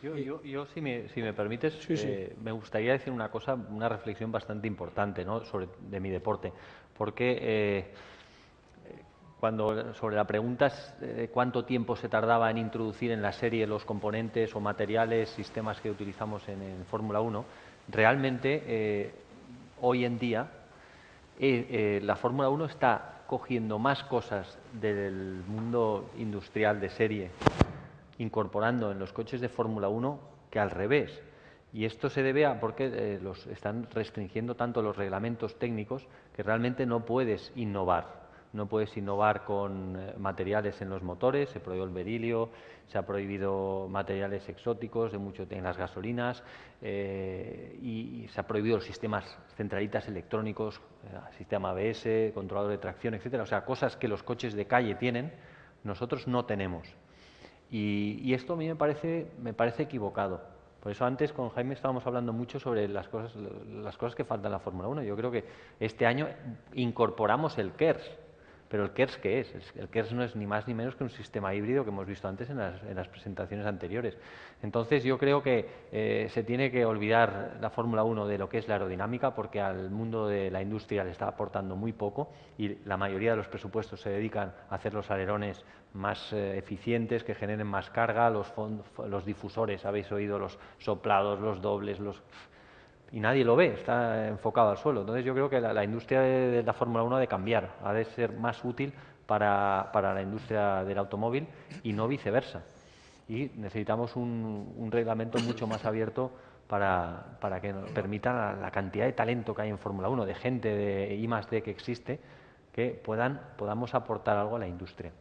Si me permites, Sí, sí. me gustaría decir una cosa, una reflexión bastante importante, ¿no? De mi deporte, porque sobre la pregunta cuánto tiempo se tardaba en introducir en la serie los componentes o materiales, sistemas que utilizamos en Fórmula Uno, realmente hoy en día la Fórmula Uno está cogiendo más cosas del mundo industrial de serie, incorporando en los coches de Fórmula Uno que al revés. Y esto se debe a porque los están restringiendo tanto los reglamentos técnicos que realmente no puedes innovar. No puedes innovar con materiales en los motores, se prohibió el berilio, se ha prohibido materiales exóticos en las gasolinas y se ha prohibido los sistemas centralitas electrónicos, sistema ABS, controlador de tracción, etcétera. O sea, cosas que los coches de calle tienen, nosotros no tenemos. Y esto a mí me parece equivocado. Por eso antes con Jaime estábamos hablando mucho sobre las cosas que faltan en la Fórmula Uno. Yo creo que este año incorporamos el KERS. Pero el KERS, ¿qué es? El KERS no es ni más ni menos que un sistema híbrido que hemos visto antes en las presentaciones anteriores. Entonces yo creo que se tiene que olvidar la Fórmula Uno de lo que es la aerodinámica porque al mundo de la industria le está aportando muy poco y la mayoría de los presupuestos se dedican a hacer los alerones más eficientes, que generen más carga, los difusores, habéis oído los soplados, los dobles, y nadie lo ve, está enfocado al suelo. Entonces yo creo que la industria de la Fórmula Uno ha de cambiar, ha de ser más útil para la industria del automóvil y no viceversa. Y necesitamos un reglamento mucho más abierto para que nos permita la cantidad de talento que hay en Fórmula Uno, de gente de I+D que existe, que podamos aportar algo a la industria.